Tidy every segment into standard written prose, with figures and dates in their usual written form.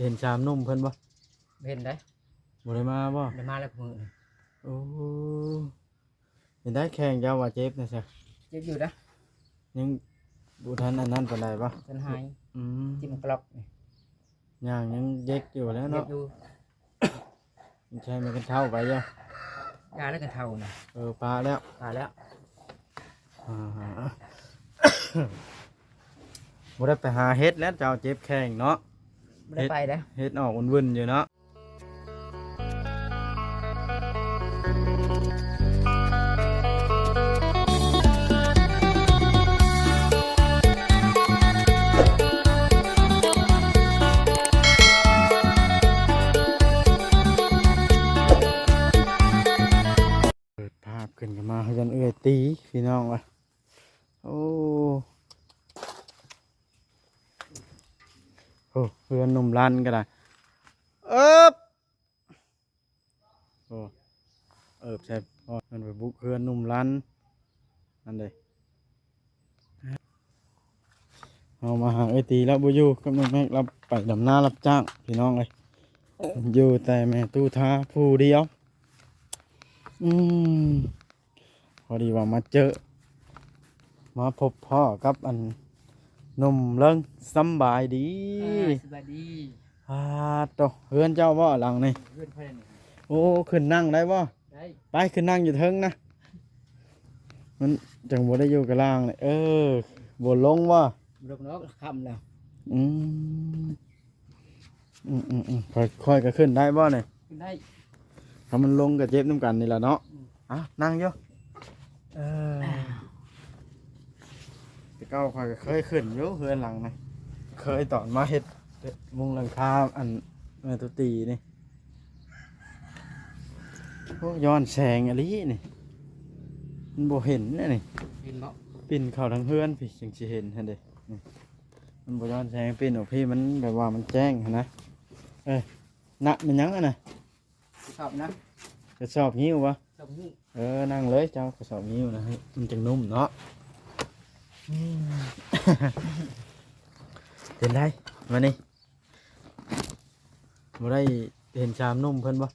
เห็นชามนุ่มเพิ่นบ่เห็นได้บ่ได้มาบ่ได้มาแล้วมือนี่โอ้เห็นได้แข่งเจ้าว่าเจ็บนะซะเจ็บอยู่นะยังบ่ทันอันนั้นปานใดบ่จนหายจิ้มกรอกนี่ย่างยังเย็กอยู่แล้วเจ็เนาะบอยู่มันใช่มันกันเท่าไปเด้ยาแล้วกันเท่านะปลาแล้วอ่าบ่ได้ไปหาเฮ็ดแล้วเจ้าเจ็บแข้งเนาะไม่ได้ไปนะเฮ็ดออกวุ่นๆอยู่เนาะเปิดภาพขึ้นกันมาให้กันตีพี่น้องว่ะโอ้เพื่อนหนุ่มรันก็ได้เอิบโอ้ใช่มันไปบุกเพื่อนหนุ่มรันนั่นเลยเอามาหาตีแล้วบุยูก็ไม่รับไปดำหน้ารับจ้างพี่น้องเลยอยู่แต่แม่ตู้ท้าผู้เดียวพอดีว่ามาเจอมาพบพ่อกับอันหนุ่มเลิงสบายดีสบายดีโตเฮือนเจ้าบ่หลังนี่เพื่อนเพื่อนโอ้ขึ้นนั่งได้บ่ได้ไปขึ้นนั่งอยู่เทิงนะมันจังบ่ได้อยู่กับล่างเลยบ่ลงบ่ลงนกคำแล้วค่อยก็ขึ้นได้บ่เนี่ยขึ้นได้ถ้ามันลงกับเจ็บน้ำกันนี่แหละเนาะนั่งอยู่แต่เก้าค่อยก็เคยขึ้นอยู่เฮือนหลังนะเคยตอนมาเฮ็ดมุงหลังคาอันแม่ตุตีนี่พวกย้อนแสงอะไรนี่มันบ่เห็นนี่ปิ่นเข้าทางเฮือนพี่จังสิเห็นหั่นเด้มันบ่ย้อนแสงปิ่นออกพี่มันแบบว่ามันแจ้งนะนักมันยังอ่ะนะชอบนะจะชอบงิ้วบ่ชอบนิ้วนั่งเลยเจ้าก็ชอบงิ้วนะให้มันจังนุ่มเนาะเป็นไรมานี่บ่ได้เห็นชามนุ่มเพิ่นบ่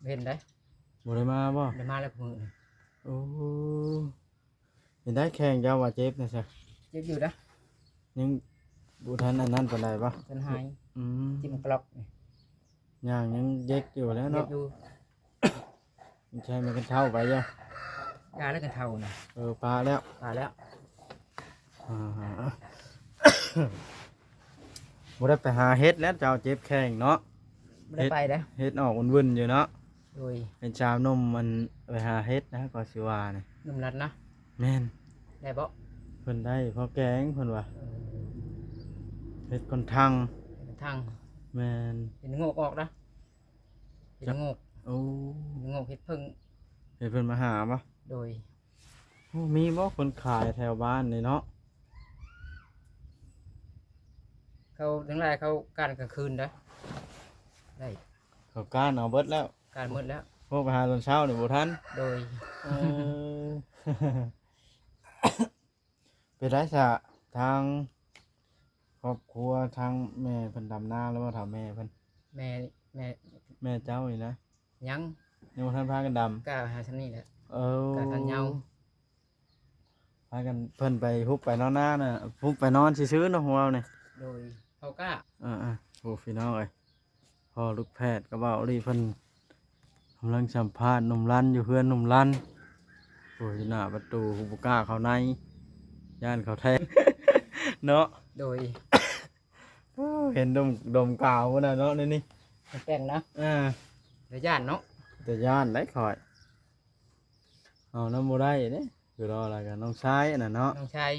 เห็นได้บ่ได้มาบ่ได้มาแล้วมือนี่โอ้เห็นได้แข่งเจ้าว่าเจ็บนะซะเจ็บอยู่นะยังบ่ทันอันนั้นปานใดบ่จนหายจิ้มกรอกนี่ย่างยังเย็กอยู่แล้วเนาะเจ็บอยู่มันใช่มันกันเท่าไปเด้ยาแล้วกันเท่านะปลาแล้วบ่ได้ไปหาเฮ็ดแล้วเจ้าเจ็บแข้งเนาะไม่ได้ไปนะเฮ็ดออกวุ่นๆอยู่เนาะโดยเป็นชาวนมมันไปหาเฮ็ดนะก็สิว่านี่นุ่มรัดนะแม่นได้บ่เพิ่นได้เพราะแกงเพิ่นว่าเฮ็ดคนทางแม่นเป็นงอกออกนะเป็นงอกงอกเฮ็ดเพิ่งเพิ่นมาหาบ่โดยมีบ่คนขายแถวบ้านนี่เนาะเขาทั้งหลายเขาการกลางคืนได้เขาการเอาเบิดแล้วการหมดแล้วพวกไปหาตอนเช้านี่บ่ทันโดยเป็นไรซะทางครอบครัวทางแม่เพิ่นดำนาแล้วว่าถามแม่เพิ่นแม่เจ้านี่นะยังบ่ทันพากันดำกะหาชั้นนี่แหละกะทันเหยาพากันเพิ่นไปฮุบไปนอนหน้าน่ะฮุบไปนอนซื่อๆเนาะของเรานี่โดยเขากะโอ้พี่น้องเอ้ยพอลูกแพทย์ก็เว้าดิเพิ่นกำลังสัมภาษณ์หนุ่มรันอยู่เพื่อนหนุ่มรันโอ้ยหน้าประตูหูบก้าเขาในย่านเขาแท้เนาะโดยเห็นดมกาวนะเนาะนี่แป้งนะเดี๋ยวย่านเนาะแต่ย่านได้คอยเอาน้ำโมได้เนี่ยคือรออะไรกันน้องชายน่ะเนาะน้องชาย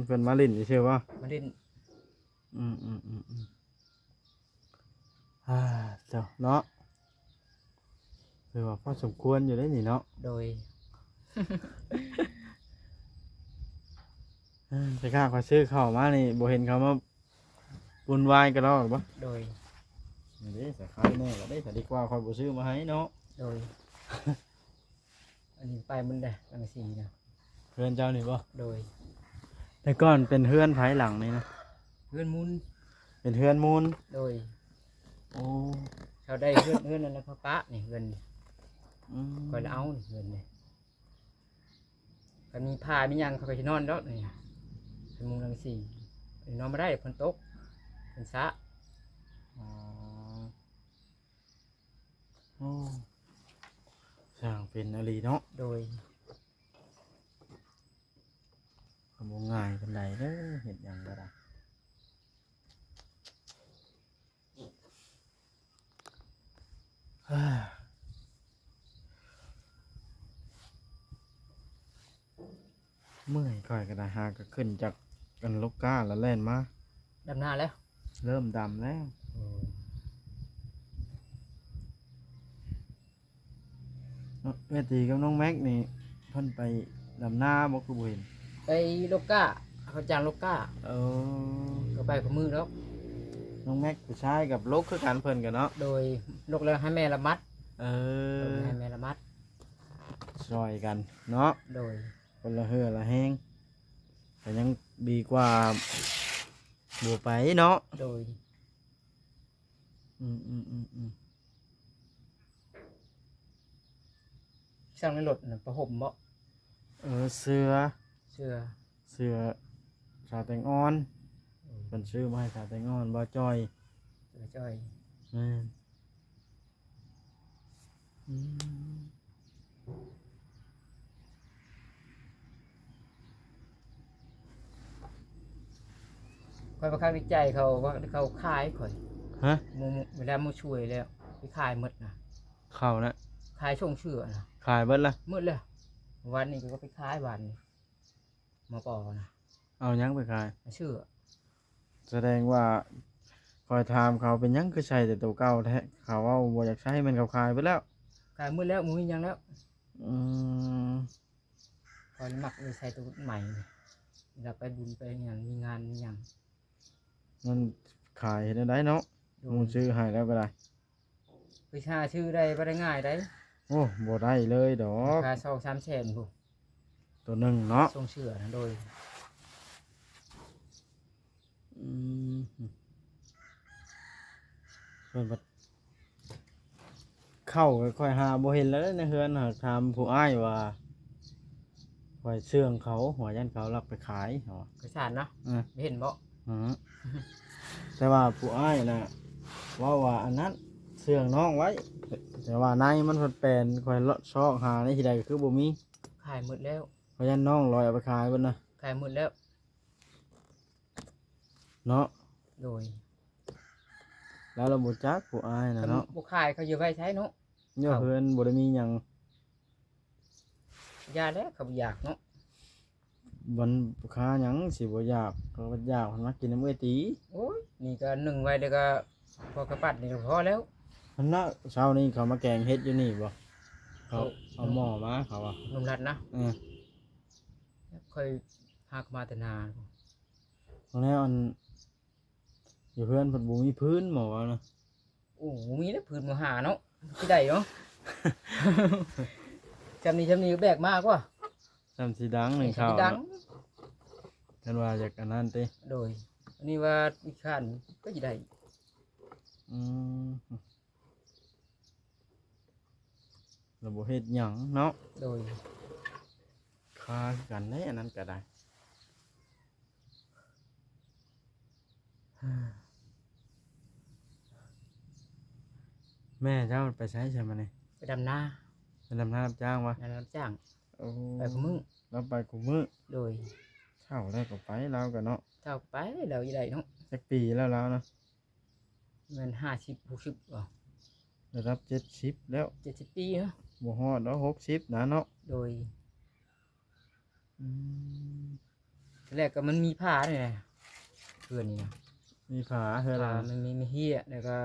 เป็นมาลินใช่ป่ะมาลินเจ้าเนาะคือว่าพอสมควรอยู่ได้หนิเนาะโดยไปข้าเขาซื้อเข้ามานี่บ่เห็นเขามาบุญวายกันแล้วหรือปะโดยนี่สายแน่ก็ได้แต่ดีกว่าคอยบ่ซื้อมาให้เนาะโดยอันนี้ไปมันได้ตั้งสีนะเพื่อนเจ้านี่ปะโดยแต่ก่อนเป็นเพื่อนภายหลังนี่นะเพื่อนมุน เป็นเฮือนมูล โดย โอ้ เขาได้เฮือนนั่นแล้วเขาปะนี่เฮือน อืม คอยเอาเฮือนนี่ก็มีผ้ามีหยังเขาก็สินอนแล้วนี่เป็นมุงรังสีนอนบ่ได้ฝนตกฝนสะ อ๋อโอ้สร้างเป็นอลีเนาะ โดย ก็บ่ง่ายปานใดเด้อเฮ็ดหยังก็ได้ฮ่าเมื่อยก่อยก็ได้หาก็ขึ้นจากกันลูกก้าแล้วแล่นมา ดำนาแล้ว เริ่มดำแล้วแม่ตีกับน้องแม็กนี่เพิ่นไปดำนาบ่คือบ่เห็น ไปโลก้าเขาจ้างโลก้า เออ ก็ไปกับมือแล้ว น้องแม็กผู้ชายกับลูกคือกันเพิ่นกันเนาะ โดยโลกแล้วให้แม่ละมัด เออ ให้แม่ละมัด ซอยกันเนาะ โดย คนละเหือละแห้งแต่ยังดีกว่าบัวไปเนาะ โดย อืมอืมอืมอืม สร้างในรถน่ะประห่มบ่ เสื้อ เสื้อ ชาแตงอ่อนเป็นชื่อมาให้ชาแตงอ่อนบ่จอย เสื้อจ้อย แม่นอืม คอยประคับวิจัยเขาว่าเขาขายข่อย ฮะ หมูเวลาหมูช่วยแล้วไปขายหมดนะ เข้านะ ขายช่วงเชื่อนะ ขายเบิดละ หมดเลยวันนี้ก็ไปขายวันนี้มาปอนะ เอาหยังไปขาย มาเชื่อ แสดงว่าคอยถามเขาเป็นหยังคือใช้แต่ตัวเก่าแท้เขาว่าบ่อยากใช้มันเขาขายไปแล้ว ขายหมดแล้วหมูยังแล้ว อืม คอยหมักเลยใส่ตัวใหม่นี่เวลาไปบุญไปอย่างมีงานมีอย่าง มันขายเห็นได้เนาะมึงซื้อให้แล้วก็ได้ ไปชาชื่อได้บ่ได้ง่ายได้ โอ้บ่ได้เลยดอก ค่าซอง3 แสนผู้ ตัวหนึ่งเนาะ ส่งเชื่อนะโดย อืมเพิ่นบัดเข้าค่อยๆหาบ่เห็นแล้วในเฮือนหาถามผู้อ้ายว่าค่อยเชื่องเขาหัวยันเขารับไปขายเหรอก ระสานเนาะ อือ ไม่เห็นบ่ อือแต่ว่าผู้อ้ายน่ะว่าอันนั้นเชื่องน้องไว้ แต่ว่าในมันเพิ่นแปลนค่อยเลาะซอกหาในที่ใดก็คือบ่มี ขายหมดแล้ว เพราะยันน้องลอยเอาไปขายเพิ่นน่ะ ขายหมดแล้ว เนาะ โดย แล้วเราบ่จักผู้อ้ายน่ะเนาะ บุขายเขาอยู่ไว้ใช้เนาะ เนาะเพิ่นบ่ได้มีหยัง ยาแล้วเขาบ่อยากเนาะ วันค้าหยังสิบ่อยากก็บ่อยากมันมากินน้ำเอ้ยตี โอ้ยนี่ก็นึ่งไว้แล้วก็พอกระปัดนี่ก็พอแล้ว มันน่ะเช้านี้เขามาแกงเฮ็ดอยู่นี่บ่เขาเอาหม้อมาเขาอ่ะ นุ่มรัดนะ เออ ค่อยพากมาแต่นาน ตรงนี้อันอยู่เพื่อนเพิ่นบ่มีพื้นหมอนะ โอ้โหมีแล้วพื้นมาหาเนาะที่ใดเนาะ จำนี้ก็แบกมากว่า จำสิดังหนึ่งข้าว ดัง กันว่าจากอันนั้นติ โดยอันนี้ว่าวิคานก็จะได้ อืมเราบ่เฮ็ดหยังเนาะ โดย ค้าคือกันเด้อันนั้นก็ได้แม่เจ้าไปใช้ใช่ไหมนี่ ไปดำนา ไปทำนารับจ้างวะ งานรับจ้าง โอ้ ไปกับมึง เราไปกูมื้อ โดย เช่าได้ก็ไปแล้วกันเนาะ เท่าไปเราจะได้เนาะ สักปีแล้วนะ เงิน50-60บ่ ระดับ70แล้ว 70 ปีเนาะ บ่ฮอดแล้ว60นะเนาะ โดยแรกก็มันมีผ้าเนี่ยนะเพื่อนนี่นะ มีผาเฮือ ผ้า ละ มันมีเหี้ยแล้วก็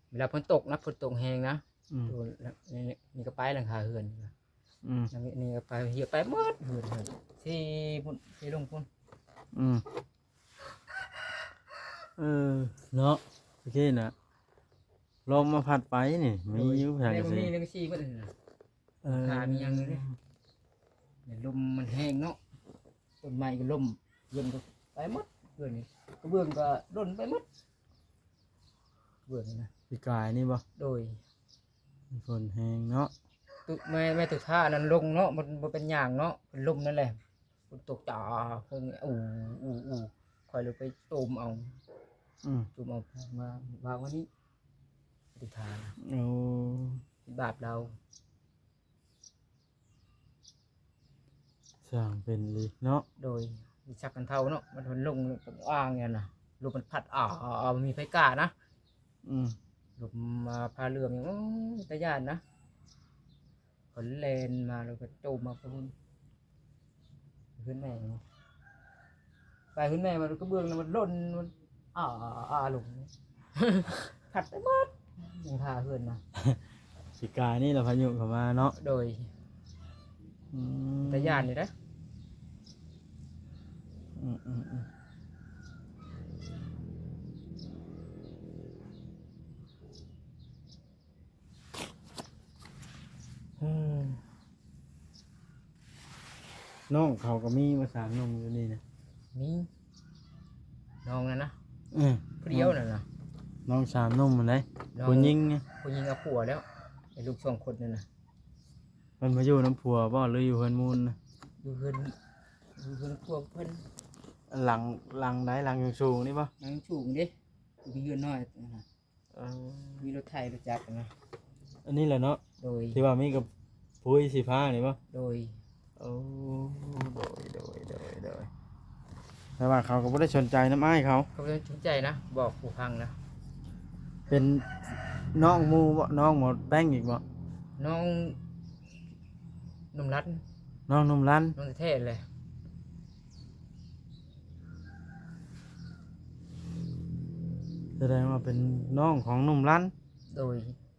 เวลาฝนตกนะฝนตกแห้งนะ อืม โดนแล้วนี่ก็ไปหลังคาเฮือนนี่นะ อืม นี่ก็ไปเหี้ยไปหมดเฮือนที่พุ่นที่ลงพุ่น อืมเนาะโอเคนะลมมาพัดไปนี่มีอยู่ทาง แล้ว สิ มีเรื่องซี่บ่ได้นะ หามีหยังเลยเด้ เนี่ยลมมันแห้งเนาะต้นไม้ก็ล่มเย็นก็ไปหมดเฮือนนี่ กระเบื้องก็ร่นไปหมดเบื้องนี่นะ ปีกายนี่บ่ โดย ฝนแห้งเนาะ ตุไม่ตุท่านั้นลงเนาะมันเป็นอย่างเนาะเป็นลมนั่นแหละฝนตกจ่าคงอู้คอยเลยไปตูมเอา จุ่มเอามาวางไว้นี้ติทาน โอ้ บาปเรา สร้างเป็นลิเนาะ โดยมีชักกันเท่าเนาะมันลงอ่างเนี่ยนะลมมันพัดมีไฟกานะ ลมมาพาเรืออย่างตะยานนะฝนเลนมาแล้วก็โจมมาพุ่นขึ้นแม่ไปขึ้นแม่มันก็เบื้องมันล่นมันลงผัดไปหมดยังพาเพื่อนนะ ปีกายนี่เราพายุเข้ามาเนาะ โดยตะยานนี่นะน้องเขาก็มีมาสร้างนมอยู่นี่นะ นี่น้องนั่นนะ อืม ผู้เดียวนั่นนะ น้องสามนมมันได้ น้อง คนยิงไง ผู้ยิงเอาผัวแล้วไอ้ลูกสองคนนั่นนะ มันมาอยู่น้ำผัวบ่หรืออยู่เฮือนมูลนะ อยู่เพื่อนพวกเพื่อน หลังได้หลังสูงๆนี่ป่ะ นั่งสูงดิมีเงินน้อยนะมีรถไถรถจักรนะ อันนี้แหละเนาะ โดย ที่ว่ามีกับปุ้ยสีผ้านี่ป่ะ โดย โอ้โดยแต่ว่าเขาก็ไม่ได้สนใจน้ำอ้ายเขา เขาจะสนใจนะบอกผู้พังนะ เป็นน้องหมูบ่น้องหมดแป้งอีกบ่ น้องหนุ่มรัด น้องนุ่มรัน น้องเท่เลย แสดงว่าเป็นน้องของนุ่มรัน โดย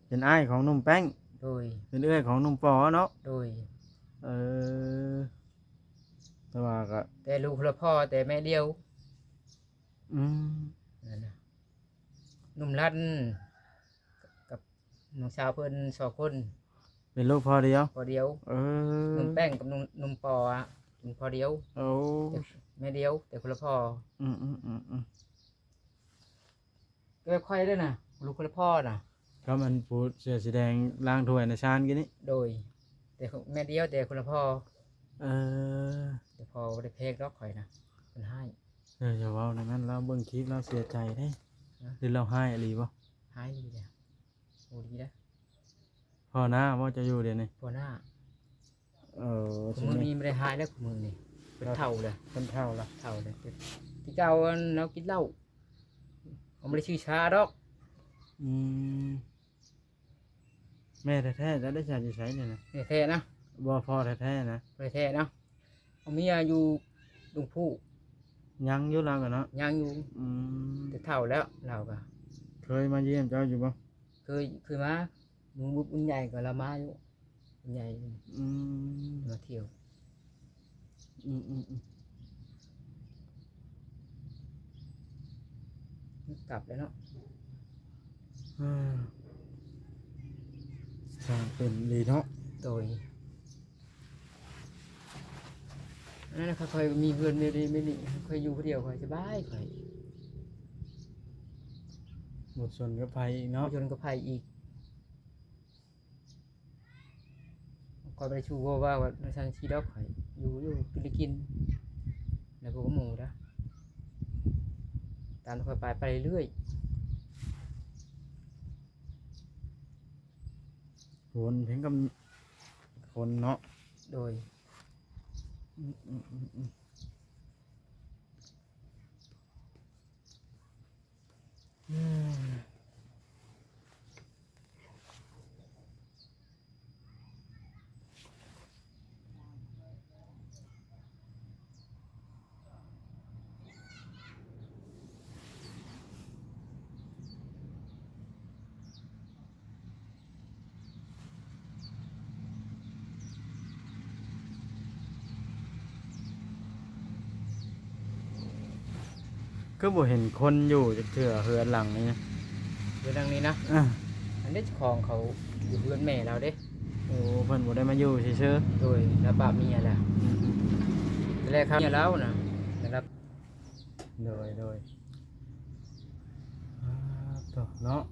เป็นอ้ายของนุ่มแป้ง โดย เป็นเอื้อยของนุ่มปอเนาะ โดย เออแต่ว่าก็ แต่ลูกคนละพ่อแต่แม่เดียว นั่นนะหนุ่มรัดกับน้องสาวเพิ่นสองคน เป็นลูกพ่อเดียว พอเดียว เออ นุ่มแป้งกับนุ่มปออ่ะเป็นพอเดียว โอ้ แม่เดียวแต่คนละพ่อ อืม ก็ค่อยด้วยนะลูกคนละพ่อน่ะ ก็มันปูเสื้อสีแดงล้างถ้วยในชานกันนี่ โดย แต่แม่เดียวแต่คนละพ่อ เออ แต่พอได้เพกดอกข่อยนะมันให้ อย่าเว้าในนั้นเราเบิ่งคลิปเราเสียใจได้ ฮะ หรือเราให้อะไรบ่ ให้ดีเลยโอ้ดีนะ พ่อหน้าว่าจะอยู่เดี๋ยวนี้ พอหน้า เออ มือนี้ไม่ได้หายแล้วมือนี่เป็นเท่าเลย คนเท่าละ เท่าเลยที่เก่าเรากินเหล้าเอาไม่ได้ชื่อชาดอก อืมแม่แท้ๆจะได้จากอยู่ใช้เนี่ยนะ แท้นะ บ่พ่อแท้ๆนะ แท้นะเอาเมียอยู่ลุงผู้ ยังอยู่เรากันเนาะ ยังอยู่ อืม แต่เท่าแล้วเราก็ เคยมาเยี่ยมเจ้าอยู่บ่ เคยมามึงบุญใหญ่ก็เรามาอยู่บุญใหญ่ อืม มาเที่ยว อืม กลับแล้วเนาะ อ่าสร้างเป็นดีเนาะ โดยนั่นนะครับคอยมีเพื่อนไม่ดีคอยอยู่คนเดียวคอยสบายคอย หมดส่วนกับภัยอีกเนาะ จนก็ภัยอีกคอยไปชูว่าในทางชีดอกคอยอยู่กินแล้วก็หมูนะตามคอยไปเรื่อย คนเพียงกับคนเนาะ โดย ก็บ่เห็นคนอยู่จะเถื่อเฮือนหลังนี่นะ เรื่องนี้นะ อ่ะ อันนี้ของเขาอยู่เพื่อนแม่เราเด้ โอ้เพิ่นบ่ได้มาอยู่เฉย โดยแล้วป้าเมียแหละ ๆ แรกครับเมียเรานะนะครับ โดย ต่อเนาะ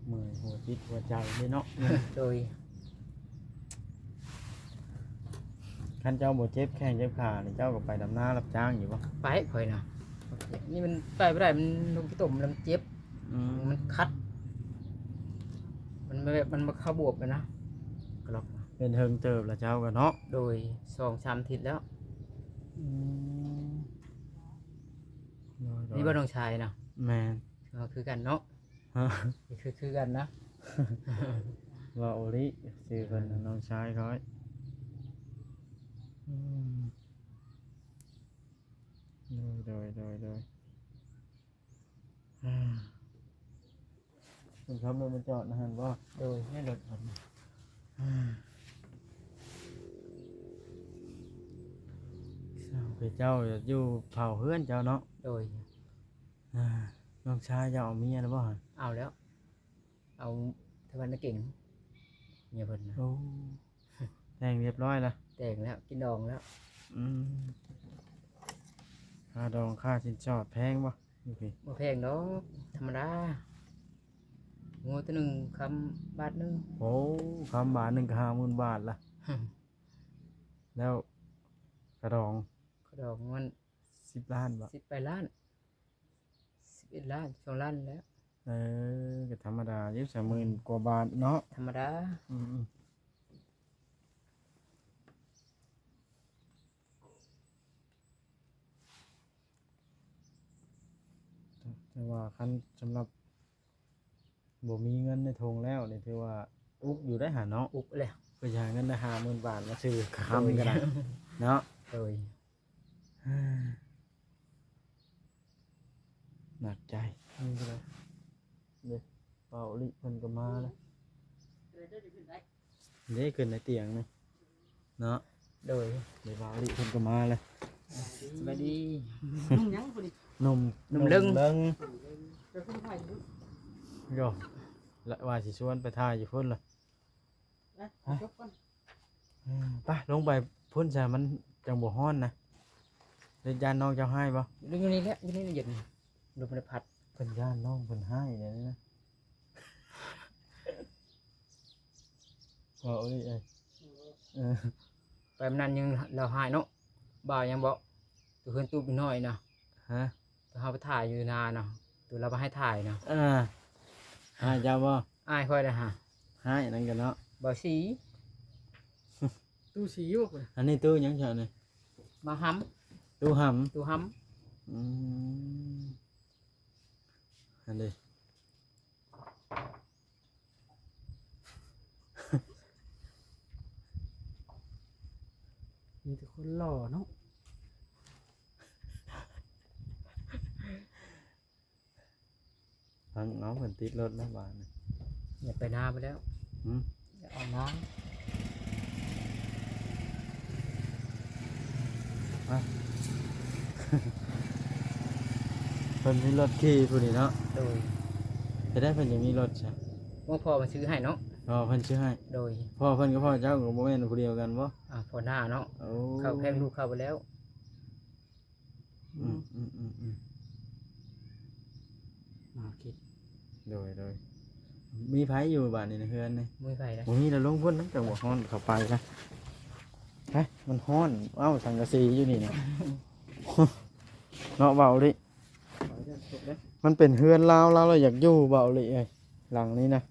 เมื่อยหัวจิตหัวใจเลยเนาะ โดย คันเจ้าบ่เจ็บแข้งเจ็บขานี่เจ้าก็ไปดำนารับจ้างอยู่บ่ ไปข่อยนะนี่มันไปไม่ได้มันลงที่ตุ่มแล้วมันเจ็บ มันคัด มันไม่แบบมันมาเข้าบวบเลยนะกรอกมา เป็นเฮิงเติบละเจ้าก็เนาะ โดย2-3 ทิศแล้ว นี่บ้านน้องชายนะ แม่น ก็คือกันเนาะ ฮะ คือกันนะ ว่าโอริชื่อเพิ่นน่ะน้องชายเขาอืมโดยคุณครับรถมาจอดนะฮันบ่ โดยให้รถผม คือเจ้าอยู่เผาเฮือนเจ้าเนาะ โดย น้องชายเจ้าเอาเมียแล้วบ่หั่น เอาแล้ว เอาทวันนักเก่งเมียเพิ่นนะ โอ้แต่งเรียบร้อยละ แต่งแล้วกินดองแล้ว อืมค่าดองค่าสินสอดแพงบ่นี่พี่ บ่แพงดอกธรรมดางูตัวหนึ่งคำบาทหนึง โอ้คำบาทหนึ่งก็50,000 บาทละแล้วกระดอง เขาดอกมัน 10 ล้านบ่ 18 ล้าน11 ล้าน2 ล้านแล้ว ก็ธรรมดา20,000 กว่าบาทเนาะ ธรรมดา อืมแต่ว่าคันสำหรับบ่มีเงินในทงแล้วนี่ถือว่าอุกอยู่ได้หาเนาะ อุบเลย เพื่อหาเงินได้50,000 บาทมาซื้อคำกันนะเนาะ โดย หนักใจนี่ก็เลยเด้เป่าลิเพิ่นก็มาแล้วเด้ขึ้นในเตียงนี่เนาะ โดย เดี๋ยวเป่าลิเพิ่นก็มาเลย สวัสดี นม นมลึง โยและว่าสิชวนไปถ่ายอยู่พุ่นล่ะไปลงไปพุ่นซะมันจังบ่ฮ้อนนะเล่นยานน้องเจ้าให้บ่ อยู่นี่แหละอยู่นี่เย็นดูมันพัด เพิ่นย่านน้องเพิ่นให้เนี่ยนะว่าเอ้ยเออ ไปมันนั้นยังเราหายเนาะบ่าวยังบอกตัวเพื่อนตู้น้อยนะ ฮะ ตัวเขาไปถ่ายอยู่นานเนาะตัวเราไปให้ถ่ายเนาะ ให้เจ้าบ่ อ้ายค่อยนะฮะ ให้นั่นกันเนาะ บ่าวสีตู้สีอยู่เลย อันนี้ตู้หยังเฉยนี่ มาห้ ตู้ห ำตู้ห้ ำอันนี้ ำมีแต่คนหล่อเนาะ ฟังน้องเพิ่นติดรถแล้วบาดนี่ อย่าไปนาไปแล้ว หืม อย่าเอาน้ เพิ่นมีรถขี่ผู้นี้เนาะ ำโดย จะได้เพิ่นจะมีรถใช่ ว่าพ่อมาซื้อให้เนาะ อ๋อเพิ่นชื่อให้ โดย พ่อเพิ่นกับพ่อเจ้าก็บ่แม่นผู้เดียวกันบ่ พ่อหน้าเนาะ โอ้ เข้าแพงลูกเข้าไปแล้ว อืม มาคิด โดยมีไผอยู่บ้านนี่ในเฮือนนี่ มือไฟนะ บ่มีแล้วลงพุ่นน้ำจังบ่ฮ้อนเข้าไปนะเฮ้ยมันฮ้อนเอ้าสังกะสีอยู่นี่ เนาะเบาดิมันเป็นเฮือนลาวเราอยากอยู่เบาดิเอ้ยหลังนี้นะ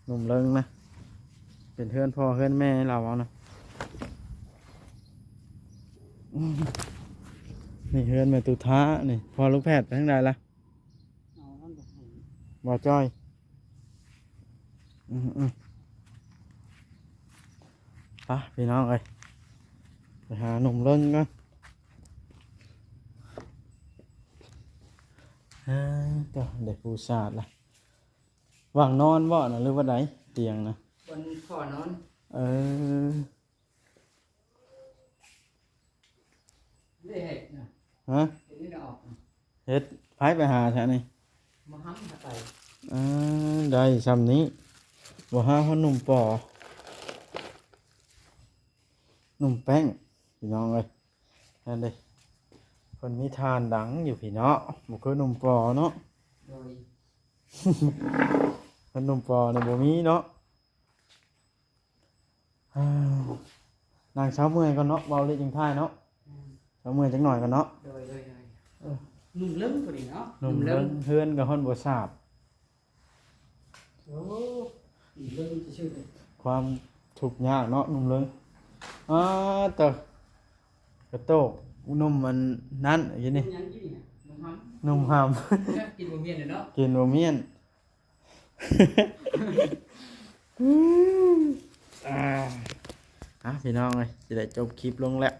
หนุ่มเลิงนะเป็นเฮือนพ่อเฮือนแม่เราเอานะนี่เฮือนแม่ตุท้านี่พอลูกแพทย์ไปทางใดล่ะบ่จ้อยไปพี่น้องเอ้ยไปหาหนุ่มเลิงกันก็เด็กผู้ชาติล่ะว่างนอนบ่น่ะหรือว่าใดเตียงนะ บนพ่อนอน เออ ได้เห็ดนะ ฮะ เห็ดนี่เราออกนะ เฮ็ดไผไปหาแท้นี่ มาห้ำมาไป ได้ซ้ำนี้ บ่หาเฮาหนุ่มปอหนุ่มแป้งพี่น้องเอ้ยนั่นเด้เพิ่นมีทานดังอยู่พี่เนาะบ่คือหนุ่มปอเนาะ โดย เพิ่นหนุ่มปอเนี่ยบ่มีเนาะอ้าวนางเช้าเมื่อยก่อนเนาะเว้าเลยจังท้ายเนาะเช้าเมื่อยจังหน่อยก่อนเนาะ โดยนุ่มเลิ่มกว่านี้เนาะ หนุ่มเลิงเฮือนกับฮ้อนบ่ทราบ โอ้นุ่มเลิ่มจะชื่อเลย ความทุกข์ยากเนาะหนุ่มเลิงอ้าตะกระโตกหนุ่มมันนั่นอย่าง นี่ นี้ ยังกินเนี่ยนุ่มห หนุ่มหาม ำกินบะเมียนเลยเนาะ กินบ่เมียน อ่าพี่น้องเอ้ยสิได้จบคลิปลงแล้ว